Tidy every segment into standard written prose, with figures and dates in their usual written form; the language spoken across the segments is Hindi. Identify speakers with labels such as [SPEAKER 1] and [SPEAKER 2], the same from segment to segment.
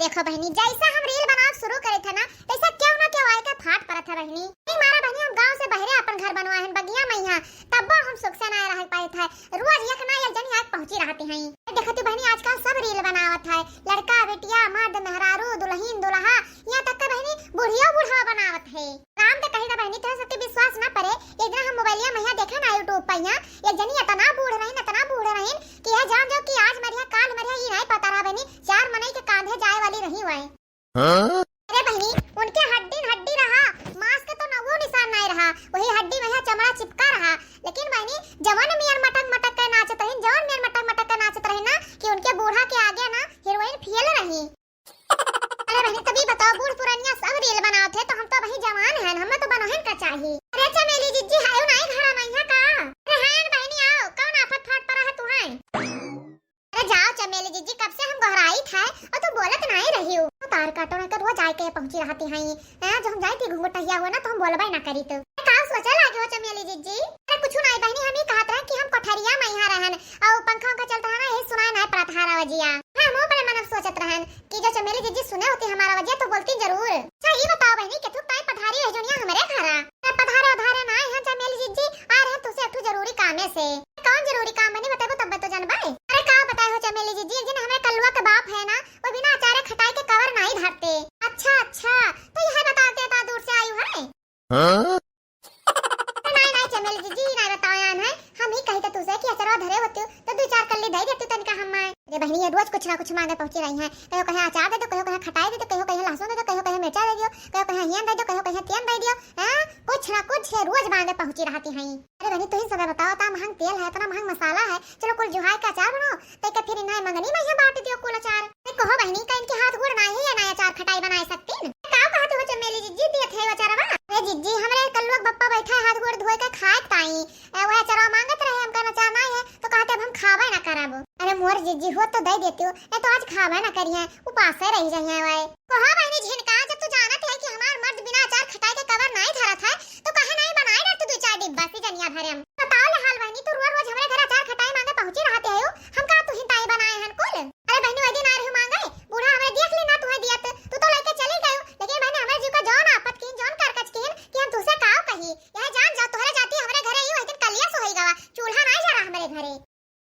[SPEAKER 1] देखो बहनी, जैसा हम रील बनाना शुरू करे थे ना, ऐसा क्यों ना क्यों आए के फाट पड़ा था बहनी। नहीं मारा बहनी, हम गांव से बहरे अपन घर बनवा है बगिया मैया, तब हम सुख से ना रह पाए थे। रोज एक ना एक जन यहाँ पहुंची रहती हैं। देखो तू बहनी, आजकल सब रील बनावत है, लड़का बेटिया मर्द मेहरारू दुल्हन दुल्हा, यहाँ तक के बहनी बुढ़िया बुढ़ा बनावत है। काम तो कही था बहनी, तो सबके विश्वास ना पड़े। एक दिन हम मोबाइलिया मैया देखे ना यूट्यूब पर, यहाँ एक जनी इतना बूढ़ रही कि यह जान जो कि आज मरिया काल मरिया ये नहीं पता रहा बहनी, 4 महीने के कांधे जाए वाली रही हुई। अरे बहनी, उनके हड्डी रहा, मांस के तो नवो निशान नहीं रहा, वही हड्डी में चमड़ा चिपका रहा। लेकिन बहनी जवान मियां मटक के नाचत रही, जवान मियां मटक के नाचत रही ना कि उनके बूढ़ा के आगे ना हीरोइन फेल रही। अरे बहनी तभी बताओ, बूढ़ पुरानिया सब रील बनाओ थे, तो हम तो वही जवान हैं, हमें तो बनोहन का चाहिए। अरे चमेली जीजी आयो नहीं घरा मैया का। अरे हां बहनी आओ, कौन आफत फाट पड़ा है तुम्हें। अरे जाओ चमेली जीजी, कब से हम घराई था और तू बोलत नहीं रही हो। तार काटो ना कर रोज आए के पहुंची रहती हैं। हां जो हम जाई थी घुंघटहिया हुआ ना, तो हम बोलबे ना करी। तो का सोचा लागे हो चमेली जीजी। अरे कुछ नहीं बहनी, हम ही कहत रहे कि हम कोठरिया में यहां रहन और पंखा का चलता है ना, यही सुनाई नहीं पड़ा था रवजिया। हां मुंह पर मन सोचत रहन कि जो चमेली जीजी सुने होती हमारा वजह तो बोलती जरूर। अच्छा ये बताओ बहनी कि तू काय पधारी है जोनिया हमारे घरा। पधारे उधारे ना है चमेली जीजी, आ रहे तुसे एक जरूरी कामे से। कौन जरूरी काम बनी बताओ तब तो जानबे। अरे का बताए हो चमेली जीजी, एक दिन हमें कलुआ के बाप है ना, वो बिना अचार खटाई के कवर नहीं धरते। अच्छा तो यह बताते इतना दूर से आई है। हां नहीं चमेली जीजी नहीं बतायान है, हम ही कहते तुसे कि अचार धरे होते तो 2-4 कल्ली दे देती तनिका हम। ये बहनी ये रोज कुछ ना कुछ मांगे पहुंची रही हैं, कहो कहे अचार दे दो, कहो खटाई दे दो, कहो लहसुन दे दो, कहो मिर्चा दे दियो, कहो हिंग दे दो, कहो तेल दे दियो। हां कुछ ना कुछ है रोज मांगे पहुंची रहती हैं। अरे बहनी तू ही सब बताओ, ता महंग तेल है, इतना महंग मसाला है, चलो कुल जुहाई का अचार बनाओ, तो के फिर इन्हें मंगनी में ही बांट दियो कुल अचार। कहो बहनी का इनके हाथ गोड़ नहीं है ना अचार खटाई बना सकती। का कहते हो चमेली जीजी दिए थे अचारवा। अरे जीजी हमरे कल्लुआ बप्पा बैठा हाथ गोड़ धोए के खाए ताई, वह अचार मांगत रहे, हम कहना अचार नहीं है तो कहते हम खावे ना कराबो। अरे मोर जीजी हो तो दे देती हो, नहीं तो आज खावे ना करिए, उपास से रह जाइए। वे कहा बहनी झिनका, जब तू जानत है कि हमार मर्द बिना अचार खटाई के कवर नहीं धरा था, तो कहे नहीं बनाए ना तू 2-4 डिब्बा सी जनिया भरे। हम बताओ ले हाल बहनी, तू रोज हमारे घर अचार खटाई मांगे पहुंची रहते हो, हम का तू ही ताई बनाए हन कुल। अरे बहनी वही दिन आ रही मांगे, बूढ़ा हमें देख लेना तुम्हें दियत, तू तो लेके चली गई। लेकिन बहनी हमारे जीव का जौन आपत की जौन करकच की कि हम तुसे का कही, यह जान जा तोहरे जाती हमारे घरे ही वही दिन कलिया सोई गवा, चूल्हा नहीं जा रहा हमारे घरे।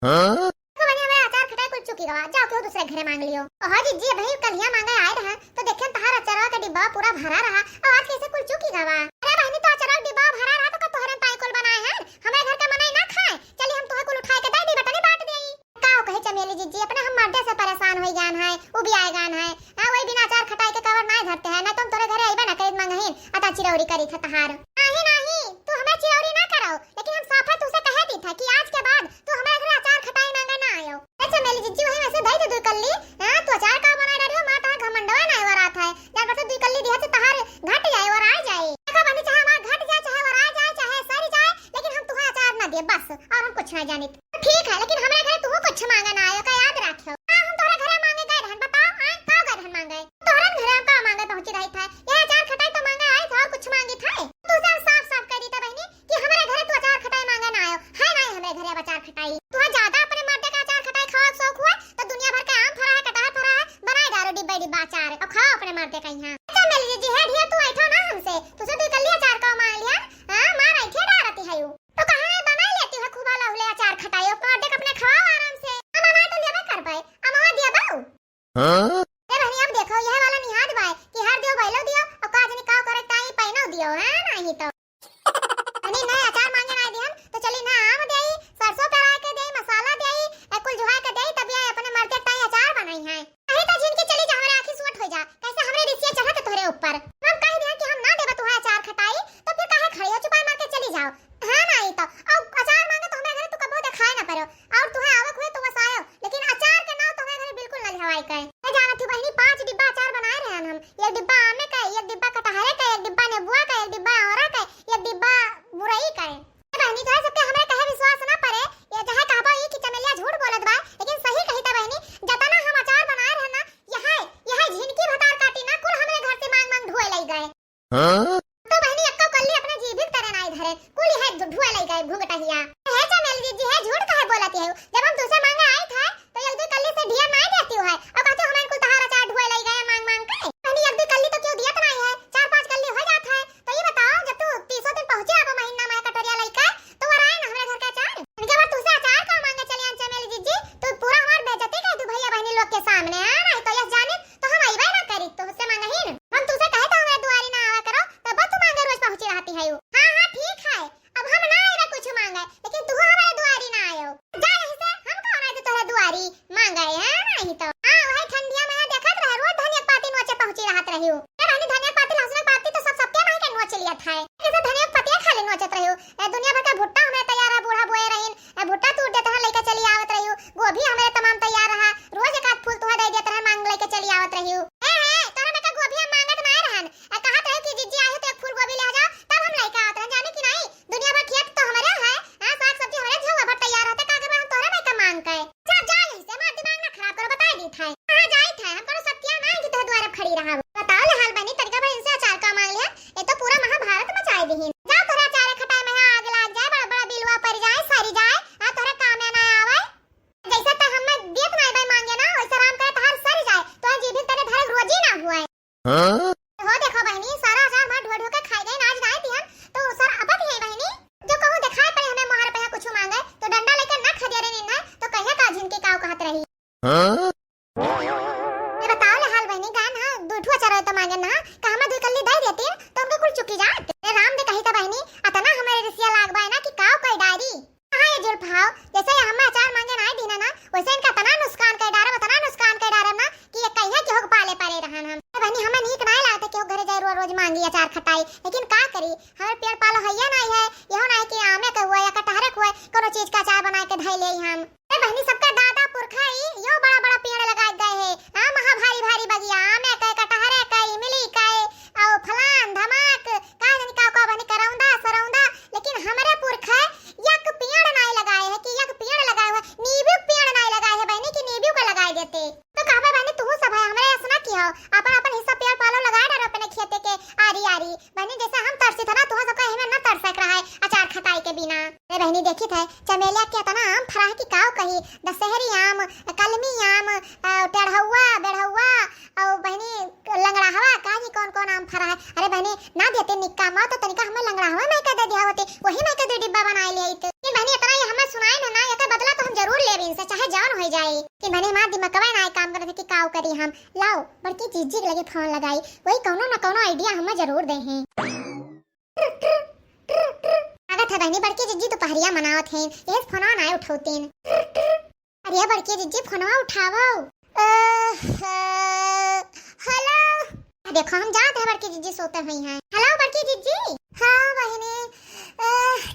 [SPEAKER 1] हां तो बहनी हमें अचार खटाई कुल चुकी गवा, जाओ क्यों दूसरे घरे मांग लियो। हां जीजी भाई कलिया मांगे आए रहे तो देखें तहार अचारवा का डिब्बा पूरा भरा रहा, और आज कैसे कुल चुकी गवा। अरे बहनी तो अचारवा का डिब्बा भरा रहा तो का तोहरे पाई कुल बनाए हैं, हमारे घर के मनाई ना खाए, चली हम तोहे कुल उठाए के दे दी बटने बांट देई। का कहे चमेली जीजी, अपने हम मर्दे से परेशान होई जान है, उ भी आए गान है। हां वही बिना अचार खटाई के कवर नहीं धरते हैं, ना तुम तोरे घरे आइबे ना कई मंगहीन अता चिरौरी करी था तहार। नहीं तू हमें चिरौरी ना कराओ, लेकिन हम साफा तुसे कह दी था कि आज के बाद तू हमारे घर अचार खटाई मांगे ना आयो। अच्छा चमेली जीजी वही वैसे दे दे 2 कल्ली। हां तू अचार का बना रही हो, माता घमंडवा नहीं वरात है, जान बस 2 कल्ली दिया तो तहार घट जाए और आ जाए। देखो बनी चाहे हमार घट जाए चाहे और आ जाए चाहे सर जाए, लेकिन हम तुम्हें अचार ना दे बस, और हम कुछ नहीं जानित। ठीक है लेकिन हमारे घर तू कुछ मांगे ना आयो का याद रखियो। हां हम तोरे घरे मांगे गए रहन, बताओ हां का गए रहन मांगे, तोरे घरे हम का मांगे पहुंची रही था, ये अचार खटाई तो मांगे आए था, कुछ मांगी था। तू साफ कह दी था बहनी कि हमारे घरे तू अचार खटाई मांगे ना आयो है, नहीं हमारे घरे अचार खटाई। तू ज्यादा अपने मर्दे का अचार खटाई खाओ शौक हुआ तो दुनिया भर के आम फरा है, कटहल फरा है, बनाए डालो डिब्बा अचार और खाओ अपने मर्दे का। यहां चमेली जीजी है ढिया तू ऐठो ना हमसे, तुझे 2 कल्ली अचार का मांग लिया। हां मार ऐठे डारती है यू, तो कहां बना लेती है खूब वाला हुले अचार खटाई और मर्दे का अपने खाओ आराम से। हम ना तो लेबे कर पाए, अमवा दिया बाऊ। हां ए बहनी अब देखो यह वाला निहाद बाय कि हर दियो बैलो दियो और काज निकाव करे ताई पैनो दियो है नहीं तो नहीं नहीं अचार मांगे ना दिहन तो चली ना आम देई, सरसों करा के देई, मसाला देई, कुल जुहा के देई, तब ये अपने मर्दे ताई अचार बनाई है। अरे तो जिनकी चली जा हमारे आंखी सुवट हो जा, कैसे हमरे रिसिया चढ़त तोरे ऊपर। हम कह दिया कि हम ना देबे तुहा अचार खटाई, तो फिर काहे खड़ी हो चुपाई मार के चली जाओ। हां नहीं तो अब अचार मांगे तो हमारे घरे तू कबो देखाए ना परो, और तुहे आवक हुए तुम आयो, लेकिन अचार के नाम तो हमारे घरे बिल्कुल ना हवाई का। मैं जानत थी बहनी 5 डिब्बा अचार बनाए रहे हम, 1 डिब्बा आमे का, 1 डिब्बा कटहरे का, 1 डिब्बा नींबुआ का, 1 डिब्बा औरा का, 1 डिब्बा मुरई का। बहनी तो सबके हमारे कहे विश्वास ना पड़े, ये जहां कहबो ई कि चमेलिया झूठ बोलत बा, लेकिन सही कही त बहनी जतना हम अचार बनाए रहे ना, यह झिनकी तो बहनी अक्का कल्ली अपने जीभिक तरह नाई धरे कुली है ढुआ लई गए भूगटहिया है चमेली जी है झूठ काहे बोलती है जब हम तुझसे मांगे आए थे तो एक दो कल्ली से ढिया नहीं देती है और कहते हमें कुल तहारा चार ढुआ लई गए मांग मांग के बहनी एक दो कल्ली तो क्यों दिया नहीं है 4-5 कल्ली हो जाता है तो ये बताओ जब तू 30 दिन पहुंचे अब महीना में कटोरिया लई का तो वो आए ना हमारे घर का अचार इनके बाद तुझसे अचार का मांगे चली आन चमेली जी तो पूरा हमार बेइज्जती कर तू भैया बहनी लोग के सामने है नहीं तो यस जाने तो हम आईबे ना करी तो उससे मांगे ही हम तुझसे कहे तो हमारे दुआरी ना आवा करो तब तू मांगे रोज पहुंची रहती है हां हां ठीक है अब हम ना आए कुछ मांगे लेकिन तू हमारे दुआरी ना आयो जा यहीं से हम कौन आए तो तोरे दुआरी मांगे है नहीं तो हां वही ठंडिया में देखत रह रोज धनिया पाती नोचे पहुंची रहत रही हो रानी धनिया पाती लहसुन पाती तो सब सबके नहीं के नोच लिया था कैसे धनिया पतिया खाली नोचत रही हो दुनिया भर का भुट्टा हमें तैयार है बूढ़ा बोए रहीन भुट्टा तोड़ देता है लेके चली आवत रही हो गोभी हमें तमाम तैयार रहा रोज एक आध फूल तुहा दे देता है मांग लेके चली आवत रही हो ए तोरा में का गोभी हम मांगत ना रहन कहत रहे कि जीजी आए तो एक फूल गोभी ले आ जाओ तब हम लेके आवत रहन जाने कि नहीं दुनिया भर खेत तो हमारे है हां साग सब्जी हमारे झोला भर तैयार होता का हम तोरा में का मांग के जा जा यहीं से मार दिमाग ना खराब करो बता दी था कहां जाई था हम करो सत्या ना कि तोरे द्वारा खड़ी रहा बताओ ले हाल बनी तरीका भर इनसे अचार का मांग लिया ये तो पूरा महाभारत मचाई दी जा तोरा अचार खटाई में आग लग जाए बड़ा बड़ा बिलवा पड़ जाए सारी जाए आ तोरा काम ना आवे जैसा त हम देत नहीं भाई मांगे ना वैसे राम करे तहार सर जाए तो जी भी तेरे धरे रोजी ना हुआ है हो देखो बहनी सारा अचार मार ढो ढो के खाई गए आज नहीं दिहन तो सर अपत है बहनी जो कहूं दिखाई पड़े हमें मोहर पे कुछ मांगे तो डंडा लेकर ना खदेरे नहीं तो कहे का जिनके काव कहत रही ये बताओ ले हाल बहनी गान हां दूठो अचार तो मांगे ना का हम दो कल्ली दे देती तो हमको कुल चुकी जात राम दे कही त बहनी अतना हमारे रिसिया लागबा ना कि काव कोई डारी हां ये जुल भाव जैसे हम अचार मांगे ना दीना ना वैसे इनका तना नुकसान कर डारा तना नुकसान कर डारा ना कि ये कहिया कि हो पाले पाले रहन हम बहनी हमें नीक ना लागत कि घरे जाए रोज मांगी अचार खटाई लेकिन का करी हमारे पेड़ पालो हैया नहीं है यहो नहीं कि आमे का हुआ या कटहरे हुआ कोनो चीज का अचार बना के धई ले हम ए बहनी सबका दादा पुरखा ही यो बड़ा बड़ा पेड़ लगा गए है हां महा भारी भारी बगिया आमे का कटहरे का इमली का और फलान धमाक का जानी का बनी करौंदा सरौंदा लेकिन हमारे पुरखा एक पेड़ नहीं लगाए है कि एक पेड़ लगाए हुए नींबू पेड़ नहीं लगाए है बहनी कि नींबू का लगाए देते तो कहबे बहनी तू सब है हमरे ऐसा की हो अपन अपन हिस्सा पेड़ पालो लगाए डर अपने खेते के आरी आरी बहनी जैसे हम तरसी था ना तू सब कहे में ना तरसक रहा है अचार खटाई के बिना रे बहनी देखी थे चमेलिया के तना आम फरा की काव कही दशहरी आम कलमी आम टेढ़ौआ बेढ़ौआ और बहनी लंगड़ाहवा काजी कौन-कौन आम फरा है अरे बहनी ना देते निक्का मा तो तनिका हमें लंगड़ाहवा में का दे दिया होते वही में का दो डिब्बा बनाए ले आई तो बहनी इतना ये हमें सुनाए ना ये का बदला तो हम जरूर लेबे इनसे चाहे जान हो जाए कि बहनी मां दिमागवा ना काम करे कि काव करी हम लाओ बड़की चीज लगे फोन लगाई वही कोनो ना कोनो आईडिया हमें जरूर दे हैं आगत है बहनी बड़की जिज्जी दोपहरिया मनावत हैं ये फोन ना उठाउतीन अरे बड़की जिज्जी फोनवा उठावो हेलो देखो हम जाते हैं बड़की जिज्जी सोते हुई हैं हेलो बड़की जिज्जी हां बहनी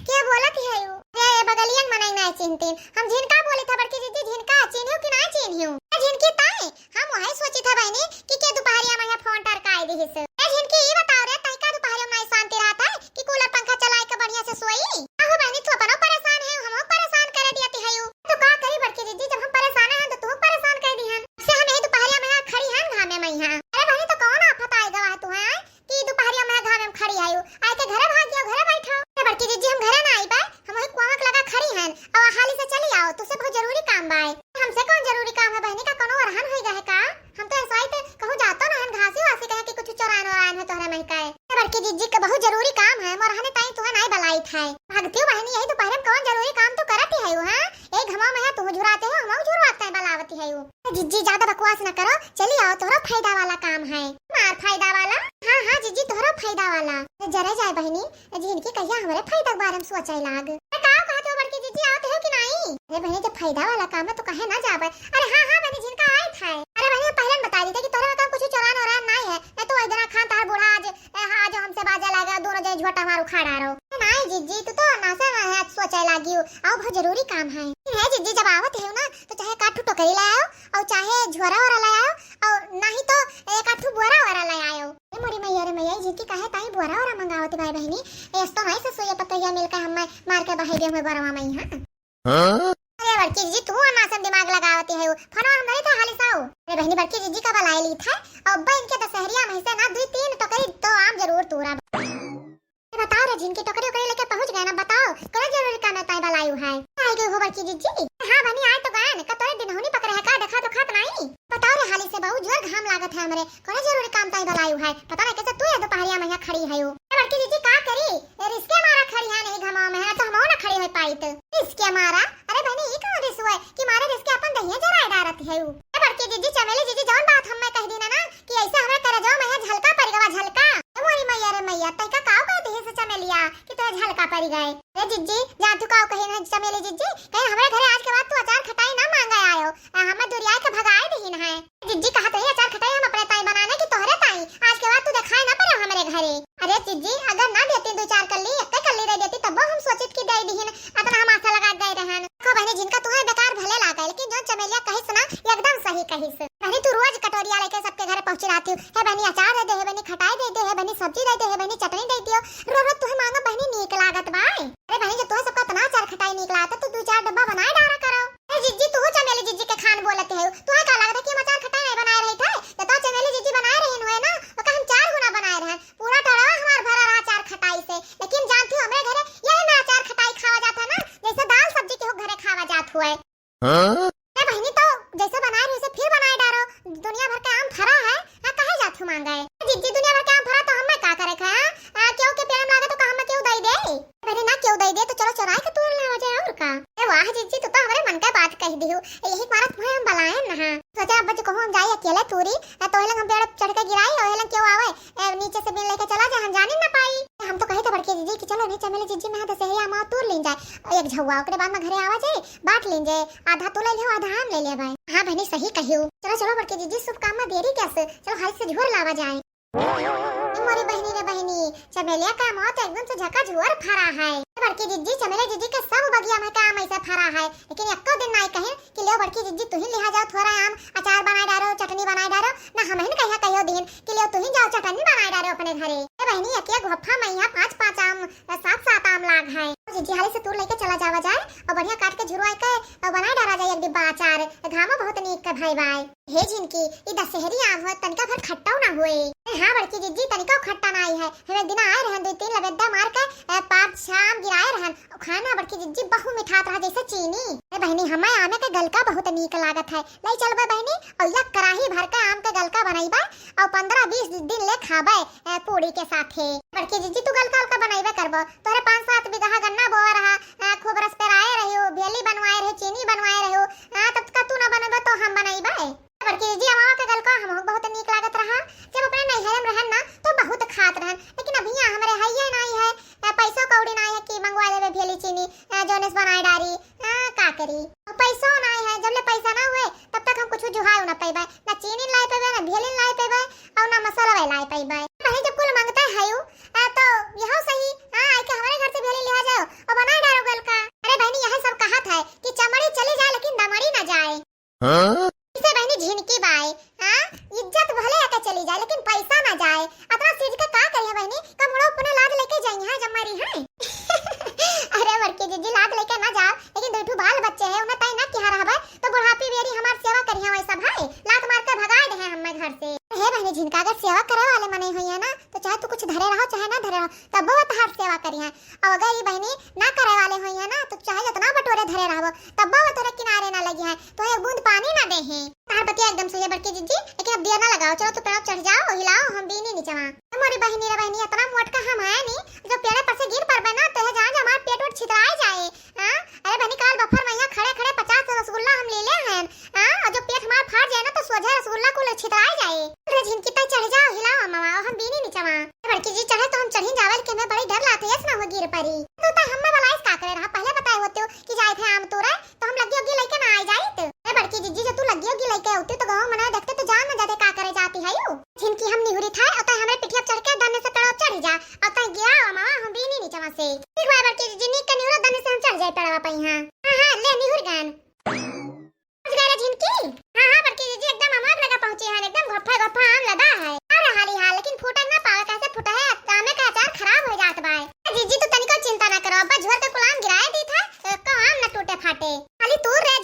[SPEAKER 1] क्या बोलत है यू अरे बगलियन मनाई ना चिंतिन हम झिनका बोले था बड़की जिज्जी झिनका चिन्हियो कि ना चिन्हियो झिनकी ताई हम वही सोची था बहनी कि के दोपहरिया में फोन टरकाई दिहिस झिनकी ई बताओ रे तई का दोपहरिया में शांति रहता है कि कूलर पंखा चलाए के बढ़िया से सोई आहो बहनी तू अपनो परेशान है हम परेशान कर दियती है यू तो का करी बड़की जिज्जी जब हम परेशान हैं तो तू परेशान कर दी हन से हम यही दोपहरिया में खड़ी हन घामे में यहां अरे बहनी तो कौन आफत आए गवा तू है कि दोपहरिया में घामे में खड़ी आयु आए के घरे भाग गयो घरे बैठो बड़की जिज्जी हम घरे ना आई बा हम वही कुआंक लगा खड़ी हन और हाली से चली आओ तुसे बहुत जरूरी काम बा हमसे कौन जरूरी काम है बहनी का कोनो अरहन होई गए का हम तो ऐसा ही थे कहूं जातो ना हम घासी वासी कहे कि कुछ चोरान है तोहरा में का बड़की जिज्जी का बहुत जरूरी काम है मोर हने ताई तुहे नहीं बलाई था भागती बहनी यही दोपहर में कौन जरूरी काम तो करती है हां एक घमा में तू झुराते हो हम झुरवाते हैं बलावती है जिज्जी ज्यादा बकवास न करो चली आओ तोहरा फायदा वाला काम है मार फायदा वाला हां हां जिज्जी तोहरा फायदा वाला जरा जाए बहनी जिनकी कहिया हमरे फायदा के बारे में सोचै लाग का कहते हो बड़की जिज्जी आवत हो कि नहीं अरे बहनी जब फायदा वाला काम है तो कहे ना जाबे अरे हां हां बहनी जिनका आए था अरे बहनी पहले बता दी थी कि तोहरा काम कुछ चोरान और नहीं है नहीं तो इधर खान तार बूढ़ा आज हमसे बाजा लगा दोनों जन झोटा मारू खाड़ा रहो नहीं जिज्जी तू तो नासे है सोचै लागी आओ बहुत जरूरी काम है जिज्जी जब आवत है ना तो चाहे काठू टोकरी ले आओ और चाहे झोरा वाला ले आओ और नहीं तो एक आठू बोरा वाला ले आओ ए मोरी मैया रे मैया जिनकी कहे ताई बोरा वाला मंगावत भाई बहनी एस तो नहीं से सोया पतैया मिलकर हम मार के बहाई दे में बरवा में हां अरे बड़की जीजी तू अनासन दिमाग लगावती है फनो हम नहीं था हाली साऊ। अरे बहनी बड़की जीजी का बलाई ली था और अब्बा इनके दशहरिया में से ना 2-3 टोकरी तो आम जरूर तोरा। बताओ रे जिनकी टोकरी ओकरी लेके पहुंच गए ना बताओ कौन जरूरी काम है ताई बलायू है आई गई हो बड़की जीजी। हां बनी आए तो गए का तोरे दिन होनी पकड़े है का देखा तो खात नहीं। बताओ रे हाली से बहुत जोर घाम लागत है हमरे कौन जरूरी काम ताई बलायू है पता नहीं कैसे तू ये दोपहरिया में यहां खड़ी है। बड़की जीजी का करी रिस्के मारा खड़ी है नहीं घमाव में है तो हमो ना खड़ी है पाइत रिस्के मारा। अरे बहनी ई कौन रिस हुए कि मारे रिस्के अपन दहिया जरा डारत है। बड़की जीजी चमेली जीजी जौन बात हम मैं कह दी ना कि ऐसे हमें करे जाओ मैं झलका पड़ गवा झलका मोरी मैया रे मैया तई का काव कहते है से चमेलिया कि तो झलका पड़ गए। रे जीजी जा तू काव कहे ना चमेली जीजी कहे हमरे घरे आज के बाद तू अचार खटाई ना मांगा आयो हम दुरिया के भगाए दही ना है। जीजी कहा तो ये अचार खटाई हम अपने ताई बनाने की तोहरे ताई आज के बाद तू दिखाए ना पड़े हमरे घरे। अरे जीजी अगर ना देती 2-4 कल्ली एक कल्ली दे देती तब हम सोचित की दे दीन अतना हम आशा लगा गए रहन को बहनी जिनका तुम्हें बेकार भले लागे लेकिन जो चमेलिया कहिस ना एकदम सही कहिस। बहनी तू रोज कटोरिया लेके सबके घरे पहुंच रहती है बहनी अचार दे है बहनी खटाई दे है बहनी सब्जी दे है बहनी चटनी दे दियो रो तुम्हें मांगो बहनी नीक लागत बाय। अरे बहनी जब तुम्हें सबका इतना अचार खटाई नीक लागत तो 2-4 डब्बा बनाए डारा करो। ए जीजी तू चमेली जीजी के खान बोलते है तुम्हें का लागत है कि हम अचार खटाई नहीं बनाए रही थे तो चमेली जीजी बनाए रही हुए ना तो हम 4 गुना बनाए रहे पूरा टड़वा हमार भरा रहा अचार खटाई से। लेकिन जानती हो हमारे घरे यही ना अचार खटाई खावा जाता ना जैसे दाल सब्जी के घरे खावा जात हुए। बहनी तो जैसे बनाए रही उसे फिर बनाए डारो दुनिया भर का आम फरा है कहे जात हूं मांगा है जीजी दुनिया भर का आम फरा तो हम मैं का करे खा क्यों के पेड़ में लगा तो हम क्यों दई दे बहनी ना क्यों दई दे तो चलो चुराए के तोड़ लावा जाए और का। ए वाह जीजी तू तो हमारे मन का बात कह दी हो यही मारा तुम्हें हम बलाए ना सोचा अब जो कहूं हम जाए अकेले तूरी तो हेलन हम पेड़ चढ़ के गिराई और हेलन क्यों आवे नीचे से बिन लेके चला जाए हम जाने ना पाई। हम तो कहे थे बड़की जीजी कि चलो नहीं चमेली जीजी में तो सही आमा तोड़ लें जाए एक झुआ ओकरे बाद में घरे आवा जाए बांट लें जाए आधा तू ले ले आधा हम ले ले भाई। हां बहनी सही कहियो चलो चलो बड़की जीजी शुभ काम में देरी कैसे चलो हाथ से झोर लावा जाए। मोरी बहनी रे बहनी चमेलिया का मौत एकदम से झका झुआर फरा है। बड़की जीजी चमेली जीजी के सब बगिया में काम ऐसा फरा है लेकिन एको दिन नहीं कहे कि ले बड़की जीजी तू ही लिहा जाओ थोड़ा आम अचार बनाए डारो चटनी बनाए डारो ना हम ही कहिया कहियो दिन कि ले तू ही जाओ चटनी बनाए डारो अपने घरे। ए बहनी एक एक गफ्फा में यहां 5-5 आम 7-7 आम लाग है जीजी हाले से तू लेके चला जावा जाए और बढ़िया काट के झुरवाई के बनाए डारा जाए एक डिब्बा अचार घामा बहुत नीक के भाई भाई हे जिनकी ई दशहरी आम हो तनका भर खट्टा ना होए। हां बड़की जीजी तनिका खट्टा ना आई है हम दिन आए रहन 2-3 लबेदा मार के 5 शाम गिराए रहन खाना बड़की जीजी बहु मिठात रहा जैसे चीनी। ए बहनी हमें आमे के गलका बहुत नीक लागत है लाई चलबे बहनी और या कराही भर के आम के गलका बनाईबा और 15-20 दिन ले खाबे पूरी के साथे। बड़की जीजी तू गलका बनाईबे करबो तोरे 5-7 बीघा गन्ना बोआ रहा खूब रस पे आए रहियो बेली बनवाए रहे चीनी बनवाए रहियो तब का तू ना बनबे तो हम बनाईबे। बड़की जीजी हमारा के गलका हम बहुत नीक लागत रहा जब अपने नैहर में रहन ना तो बहुत खात रहन लेकिन अब यहाँ हमारे है ये नहीं है पैसों कौड़ी नहीं है कि मंगवा लेबे भेली चीनी जोनेस बनाए डारी का करी पैसों नहीं है जब ले पैसा ना हुए तब तक हम कुछ जुहाए ना पैबे ना चीनी लाई पैबे ना भेली लाई पैबे और ना मसाला लाई पैबे। कहीं जब कुल मांगता है तो यह सही आई के हमारे घर से भेली लिया जाओ और बनाए डारो गलका। अरे बहनी यह सब कहत है कि चमड़ी चली जाए लेकिन दमड़ी ना जाए इसे बहनी झिनकी बाई इज्जत भले आके चली जाए लेकिन पैसा ना जाए अपना सीज का का करिए बहनी कमड़ो अपने लाद लेके जाई है जमारी है। अरे बड़की जीजी लाद लेके ना जाओ लेकिन दो बाल बच्चे है उन्हें तय ना किया रहबे तो बुढ़ापी बेरी हमार सेवा करिए वैसा भाई लात मार के भगाए दे हम घर से। हे बहनी जिनका अगर सेवा करे वाले मने हुई है ना तो चाहे तू कुछ धरे रहो चाहे ना धरे रहो तब वो तहार सेवा करिए और अगर ये बहनी ना करे वाले हुई है ना तो चाहे जितना बटोरे धरे रहो तब वो तोरे किनारे ना लगी है तो एक बूंद पानी ना दे है। तार बतिया एकदम सही है बड़की जीजी लेकिन अब दिया ना लगाओ चलो तो पेड़ चढ़ जाओ हिलाओ हम भी नहीं नीचे वहां। हमारी बहनी रे बहनी इतना मोटका हम है नहीं जो पेड़ पर से गिर पड़बे ना तो जहां हमार पेट उठ छितराए जाए। हां अरे बहनी काल बफर में यहां खड़े खड़े 50 रसगुल्ला हम ले ले हैं और जो पेट हमार फाड़ जाए ना तो सोझे रसगुल्ला को छितराए जाए। रे झिनकी तक चढ़ जाओ हिलाओ मामा हम भी नहीं नीचे वहां। बड़की जी चढ़े तो हम चढ़ी जावल के मैं बड़ी डर लाते है ना हो गिर पड़ी तो हम में बलाइस का करे रहा पहले बताए होते हो कि जाए थे आम तोरे तो हम लगी होगी लेके ना आ जाए तो। अरे बड़की जीजी जो तू लगी होगी लेके होती तो गांव मना देखते तो जान न जाते का करे जाती है यू झिनकी हम निहुरी था और हमारे पिठिया चढ़ के दने से पेड़ चढ़ जा और तय गिरा मामा हम भी नहीं नीचे वहां से ठीक है बड़की जीजी नी के निहुरा दने से हम चढ़ जाए पेड़वा पे यहां। हां ले निहुर गन गरे झिनकी। हां बड़की जीजी एकदम हमार लगा पहुंचे हैं एकदम गफ्फा गफ्फा आम लदा है अरे हाली हाल लेकिन फूटा ना पावे कैसे फूटा है आमे का अचार खराब हो जात बा। जीजी तू तनिको चिंता ना करो अब्बा झोर के कुलाम गिराए दी था का आम ना टूटे फाटे खाली तू रे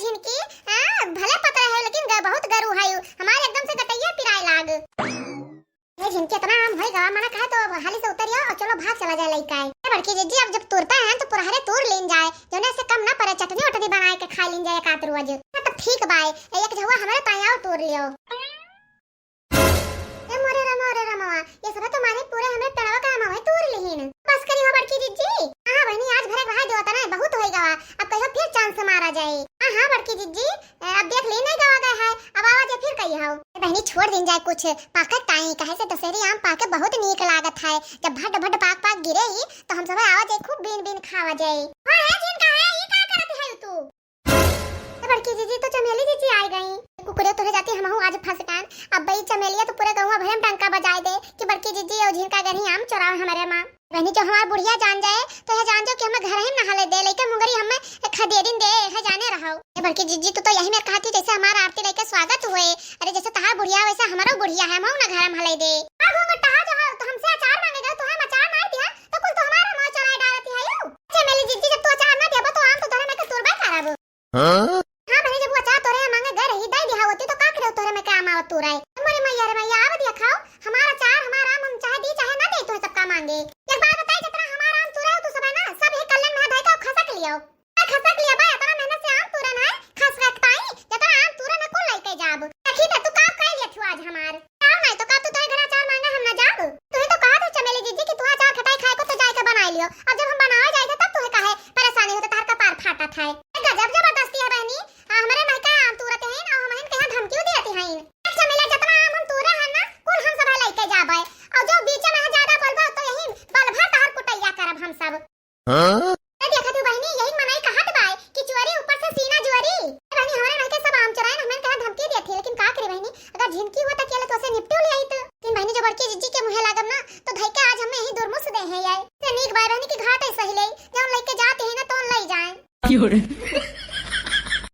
[SPEAKER 1] झिनके इतना आम होई गवा मना कहे तो हाली से उतरिया और चलो भाग चला जाए लइका है। बड़की जीजी अब जब तोड़ता है तो पुरहरे तोड़ लेन जाए जोने से कम ना पड़े चटनी उटनी बनाए के खा लेन जाए कात रोज। तो ठीक बाय एक झवा हमारे तायाओ तोड़ लियो। ए मोरे रमवा ये सब तो माने पूरे हमें पेड़वा का हम है तोड़ लेहिन। बस करी हो बड़की जीजी। हां बहनी आज भरे रहा देवता ना बहुत होई गवा अब कहियो फिर चांस मारा जाए। हां बड़की जीजी अब देख ले नहीं गवा गए है अब आवाज फिर कही हो। बहनी छोड़ दिन जाए कुछ पाकत टाई कहे से दशहरी आम पाके बहुत नीक लागत है जब भट भट पाक पाक गिरे ही तो हम सब आवाज खूब बीन बीन खावा जाए। हां है जिनका है ये का करत है तू। ए बड़की जीजी तो चमेली जीजी आ गई कुकुरे तोरे जाती हम आज फसकान अब बई चमेलिया तो पूरे गांव भरम टंका बजाए दे कि बड़की जीजी और झिनका गरी आम चुरावे हमारे मां। बहनी जो हमार बुढ़िया जान जाए तो है जान जाओ कि हमें घर ही नहा ले दे लेके मुंगरी हमें खदेरिन दे है जाने रहो। ए बड़की जीजी तो यही में कहती जैसे हमारा आरती लेके स्वागत हुए अरे जैसे तहार बुढ़िया वैसे हमारो बुढ़िया है हम ना घर में हले दे। आ घूंघटा जो है तो हमसे अचार मांगेगा तो हम अचार नहीं दिया तो कुल तो हमारा मुंह चढ़ाई डालती है यो। चमेली जीजी जब तू अचार ना देबो तो आम तो तोरे में के तोरबा करब। हां हां बहनी जब वो अचार तोरे मांगे घर ही दई दिया होती तो का करे तोरे में काम आवत तोराई। मोरे मैया रे मैया आव दिया खाओ हमारा अचार हमारा आम हम चाहे दी चाहे ना दे तो सबका मांगे। एक बात बताई जितना हमारा आम तोराई तो सब है ना सब एक कल्लन में धाई का खसक लियो खसक लिया बा इतना मेहनत से आम तोरन है खस रखताई जितना आम तोरन है कोन लेके जाब। देखी त तू का कह लिया छु आज हमार आओ नहीं तो का तू तोरे घर अचार मांगे हम ना जाब। तू ही तो कहा था चमेली जीजी कि तू अचार खटाई खाए को तो जाए के बना लियो अब जब हम बनावे जाए थे तब तू काहे परेशानी होता तार का पार फाटा था। गजब जबरदस्ती है बहनी हमारे महका आम तोरते हैं और हम कहां धमकी देती हैं। चमेली जितना आम हम तोरे है ना कुल हम सब लेके जाबे और जो बीच में ज्यादा बोलबा तो यही बलभा तार कुटैया करब हम सब। हां देखा तू बहनी यही मनाई कहत बाय कि चोरी ऊपर से सीना जोरी। बहनी हमारे महके सब आम चुराए हमें कहा धमकी देती लेकिन का करे बहनी अगर झिनकी होता केले तो से निपटू ले आई तो तीन बहनी जो बड़की जीजी के मुंह लागब ना तो धई के आज हमें यही दुरमुस दे है यार से नीक बाय बहनी की घाट है सही ले जौन लेके जाते हैं ना तो ले जाए।